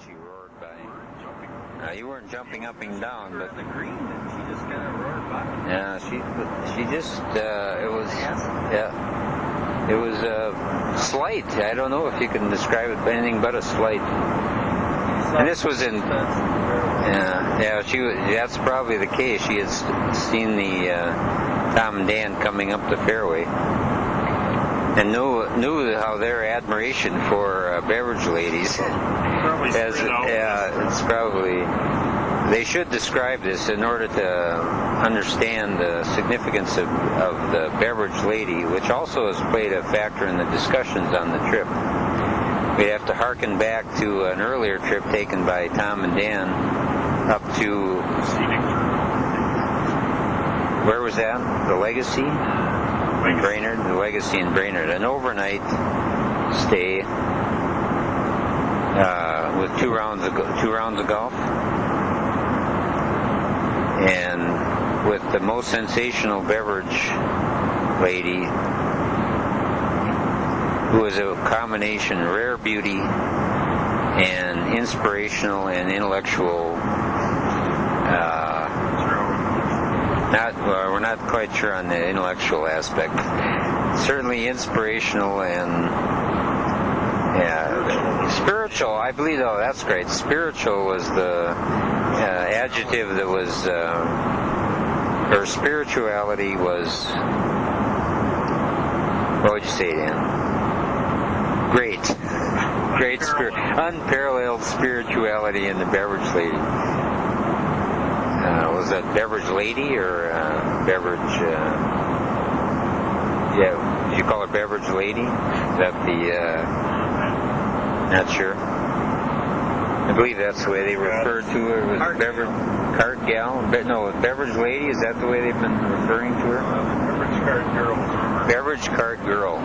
she roared by. You weren't jumping up and down, but the green, and she just kind of roared by. yeah, she just it was slight. I don't know if you can describe it by anything but a slight. And this was in that's probably the case. She had seen the Tom and Dan coming up the fairway and knew how their admiration for Beverage ladies it's probably, they should describe this in order to understand the significance of the Beverage lady, which also has played a factor in the discussions on the trip. We have to hearken back to an earlier trip taken by Tom and Dan up to, where was that? The Legacy? Brainerd, the Legacy in Brainerd. An overnight stay with two rounds of golf, and with the most sensational Beverage lady, who is a combination rare beauty and inspirational and intellectual. We're not quite sure on the intellectual aspect. Certainly inspirational and spiritual. I believe, that's great. Spiritual was the adjective that was. Her spirituality was. What would you say, Dan? Great unparalleled spirituality in the Beverage lady. Was that Beverage lady or Beverage? Did you call her Beverage lady? Is that the? Not sure. I believe that's the way they referred to her. Was Beverage cart gal? No, Beverage lady. Is that the way they've been referring to her? Beverage cart girl. Beverage cart girl.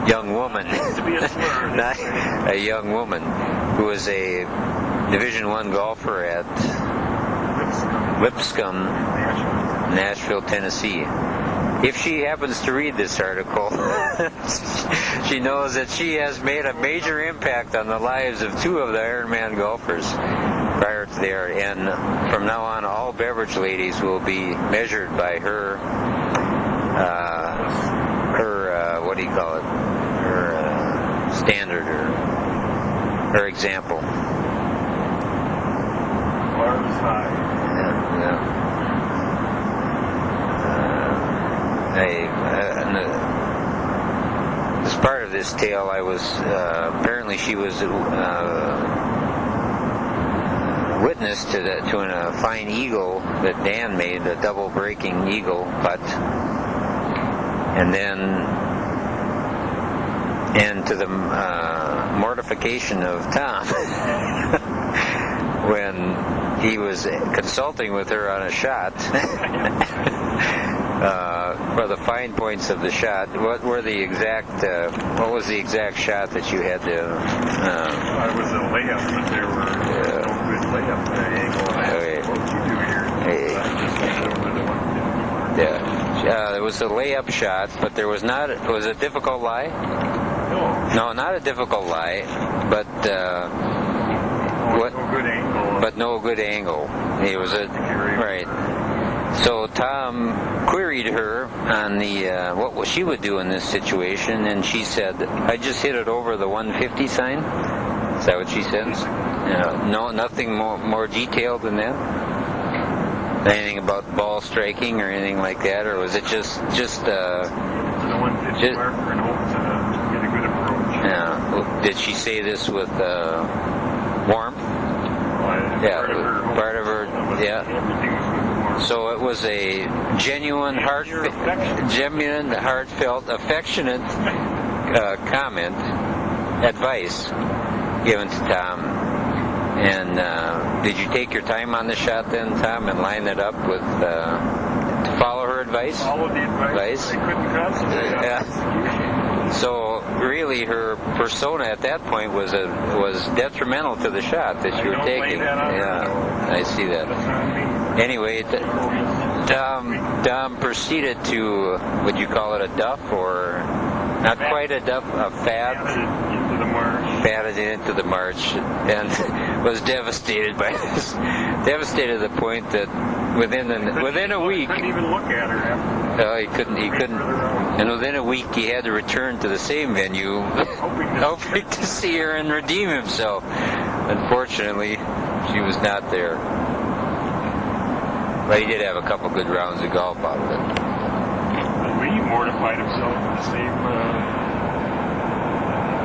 Young woman. To be a slur. Not a young woman who was a Division I golfer at Lipscomb, Nashville, Tennessee. If she happens to read this article, she knows that she has made a major impact on the lives of two of the Ironman golfers prior to there. And from now on, all Beverage ladies will be measured by her, what do you call it? Her standard or her example. As part of this tale, I was apparently she was witness to a fine eagle that Dan made, a double breaking eagle putt, and to the mortification of Tom when he was consulting with her on a shot for the fine points of the shot. What was the exact shot that you had to? It was a layup, but there were no good layup angle. There was a layup shot, but there was not. Was it a difficult lie? No, not a difficult lie, but. No good angle. But no good angle. It was right. So Tom queried her on the what she would do in this situation, and she said, "I just hit it over the 150 sign." Is that what she said? No, nothing more detailed than that. Anything about ball striking or anything like that, or was it just the 150 marker and hope to get a good approach? Yeah. Did she say this with warmth? Part of her. Yeah. So it was a genuine, heartfelt, affectionate comment, advice given to Tom. And did you take your time on the shot then, Tom, and line it up with to follow her advice? Follow the advice. I couldn't concentrate. Yeah. So really, her persona at that point was detrimental to the shot that you were taking. I see that. Anyway, Tom proceeded to, would you call it a duff or not quite a duff, a fad? Fatted in into the march and was devastated by this. Devastated to the point that within a week, Couldn't even look at her after. he couldn't, and within a week he had to return to the same venue, hoping to see her and redeem himself. Unfortunately, she was not there. But he did have a couple good rounds of golf out of it. Lee mortified himself in the same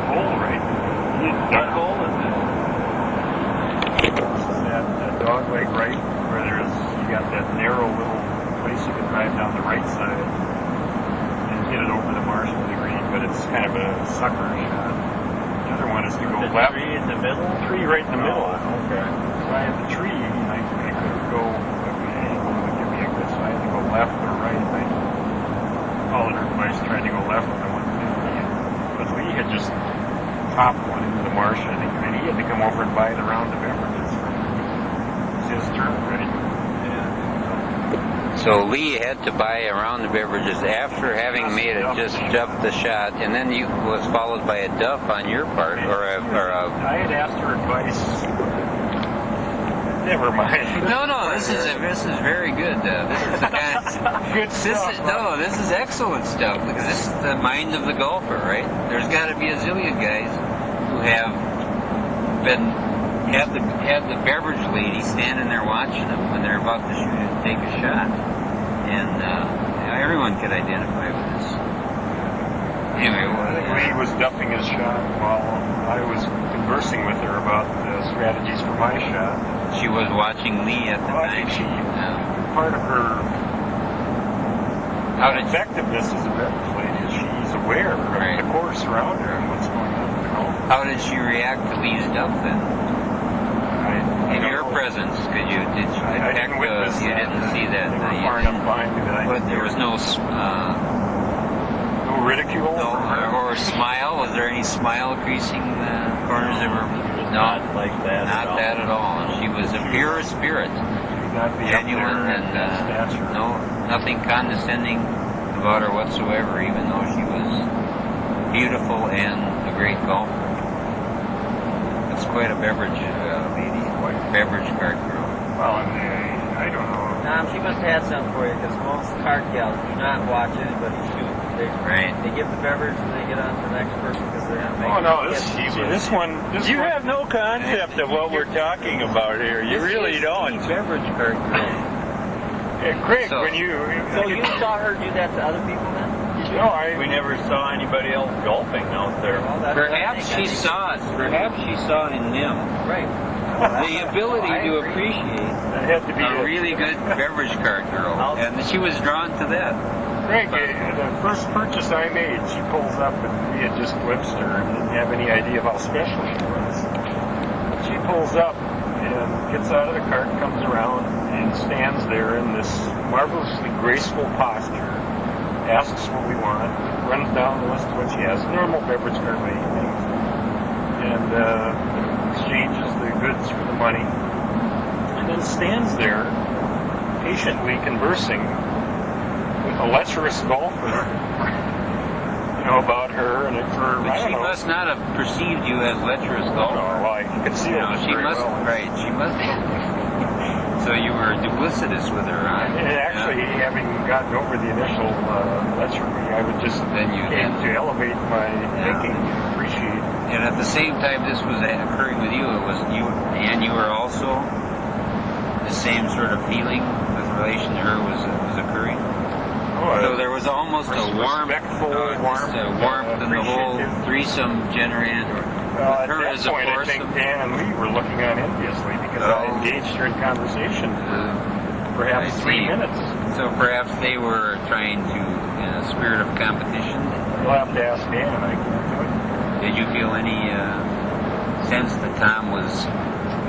hole, right? What hole is it? That dog leg right, where you got that narrow little place you can drive down the right side and hit it over the marsh to the green, but it's kind of a sucker shot. The other one is to go left. Tree in the middle? Tree right in the middle. Okay. So I had the tree, and I couldn't go, the angle would give me a good, so I had to go left or right. I followed her advice, tried to go left when I went 50. But Lee had just topped one into the marsh, I think, and he had to come over and buy the round of beverages. It was his turn, ready? So Lee had to buy a round of beverages after having made it, just duffed the shot, and then you was followed by a duff on your part, or a I had asked her advice. Never mind. No, this is very good. This is the kind of Good stuff. This is excellent stuff, because this is the mind of the golfer, right? There's got to be a zillion guys who have had the beverage lady standing there watching them when they're about to shoot and take a shot, and everyone could identify with this. Anyway, Lee was duffing his shot while I was conversing with her about strategies for my shot. she was watching Lee at the Well, I time. think Yeah. part of her How did effectiveness as a beverage lady is she's aware of Right. the course around her and what's going on with the golf. How did she react to Lee's duff then? In your presence, did you I detect? didn't witness You that. didn't see that. They were You far didn't- enough behind me that I But there was no no ridicule. or smile. Was there any smile creasing the corners of her? Not like that. Not that at all. She was a pure spirit, Not be genuine, and stature. nothing condescending about her whatsoever. Even though she was beautiful and a great golfer. That's quite a beverage lady. Beverage cart girl. Well, I don't know. Tom, she must have something for you, because most cart gals do not watch anybody shoot. Right. They give the beverage and they get on to the next person because they're not making Oh no, it. this one. You have no concept of what we're talking about here. You really don't. Beverage cart girl. Craig, So- when you So you saw her do that to other people then? We never saw anybody else golfing out there. Well, that's what I Perhaps think. she saw it. Perhaps she saw in them Right. the ability I to agree. appreciate it had to be a really good beverage cart girl, and she was drawn to that. Craig, the first purchase I made, she pulls up and we had just glimpsed her and didn't have any idea of how special she was. She pulls up and gets out of the cart, comes around and stands there in this marvelously graceful posture, asks what we want, runs down the list of what she has, normal beverage cart lady things, and exchanges the goods for the money, and then stands there patiently conversing with a lecherous golfer, about her and for But I she don't know. must not have perceived you as lecherous golfer. No, I could see No, she very must. well. Right, she must. So you were duplicitous with her, huh? And actually, having gotten over the initial lechery, I would just Then you came had- to elevate my thinking and appreciate. And at the same time this was occurring with you, it was you, and you were also the same sort of feeling with relation to her was occurring. So there was almost a warmth, respectful, just a warmth in the whole appreciative. threesome generated with At her that as a point, I force think of Dan and Lee were looking on enviously because I Oh. engaged her in conversation for perhaps I 3 see. minutes. So perhaps they were trying to, in a spirit of competition. You'll have to ask Dan, I can't do it. Did you feel any sense that Tom was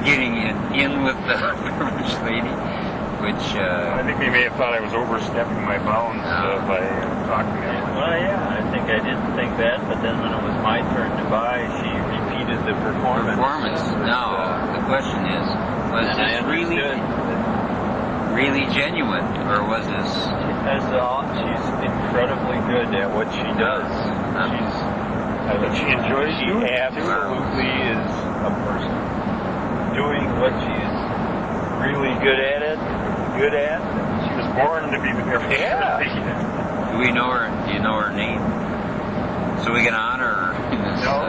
getting in with the beverage lady? Which, I think they may have thought I was overstepping my bounds by talking to them. Well, yeah, I think I didn't think that, but then when it was my turn to buy, she repeated the performance. No, the question is, was And I this really, understood. really genuine, or was this? She's incredibly good at what she does. She enjoys She doing it, too. absolutely is a person doing what she's really good at it, She was born to be the beverage Yeah. lady. Do we know her? Do you know her name? So we can honor her. In this, No.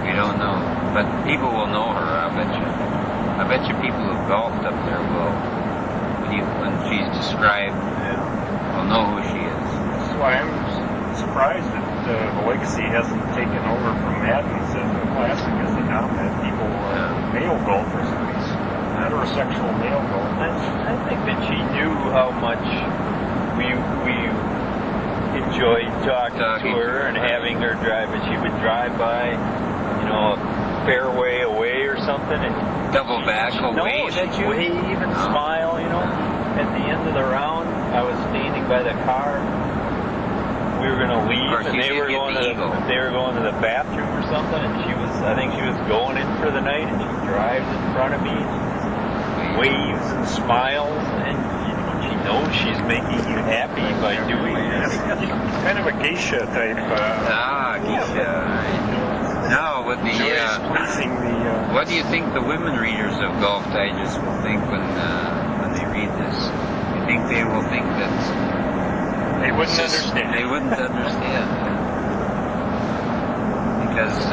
We don't know, but people will know her. I bet you. I bet you people who golfed up there will. When she's described, will know who she is. That's why I'm surprised that the legacy hasn't taken over from Madden's as the classic as the dominant people, male golfers, at least heterosexual male golfers. I think that she knew how much we enjoyed talking to her and having her drive, and she would drive by, a fairway away or something, and Double back, wave at you? wave and smile, At the end of the round, I was standing by the car. We were going to leave, and they were going to the bathroom or something, and I think she was going in for the night, and she drives in front of me, waves and smiles, and she knows she's making you happy by doing this. Kind of a geisha type. Geisha. No, with the pleasing the. what do you think the women readers of Golf Digest will think when they read this? You think they will think that They wouldn't understand. They wouldn't understand because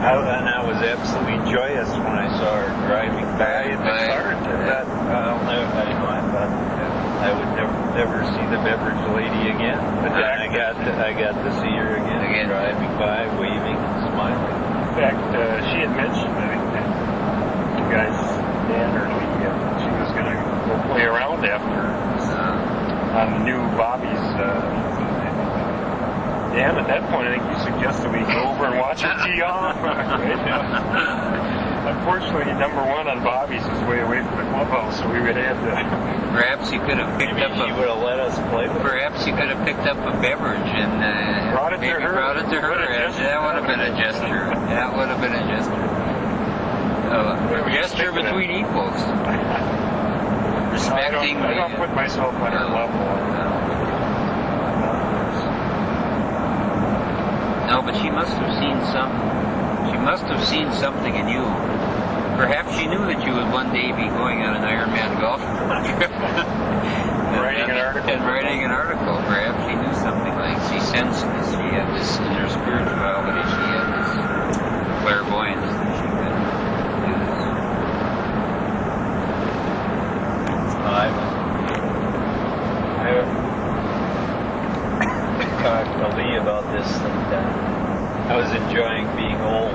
I was absolutely joyous when I saw her driving by in the car. I would never see the beverage lady again. But then I got to see her again. Driving by, waving and smiling. In fact, she had mentioned, I think, that you guys, Dan or Lee, she was going to go play around after on the new Bobby's. Dan, at that point, I think you suggested we go over and watch her tee off. Unfortunately, number one on Bobby's was way away from the clubhouse, so we would have to. perhaps you could have picked up She would have let us play with her. Perhaps you could have picked up a beverage and Brought it to maybe her. brought it to her. That would have been a gesture. That would have been a gesture. A gesture between equals. Respecting. I don't put myself on her level. No, but she must have seen some. She must have seen something in you. Perhaps she knew that you would one day be going on an Ironman golf trip. Writing an article. And writing an article. Perhaps she knew something like she sensed this. She had this in her spirituality. She had this clairvoyance that she could do this. I talked to Lee about this, and I was enjoying being old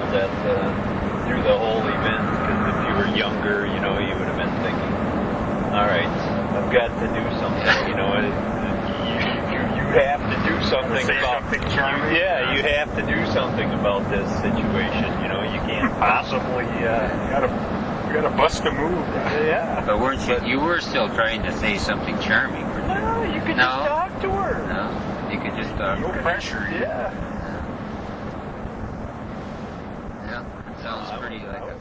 through the whole event, because if you were younger, you would have been thinking, all right, I've got to do something, you have to do something about something charming. you have to do something about this situation, you can't Possibly, you gotta bust a move. Yeah. But weren't you? You were still trying to say something charming, weren't you? No, you could just talk to her. No, you could just talk. No pressure. Yeah. Yeah, sounds pretty like a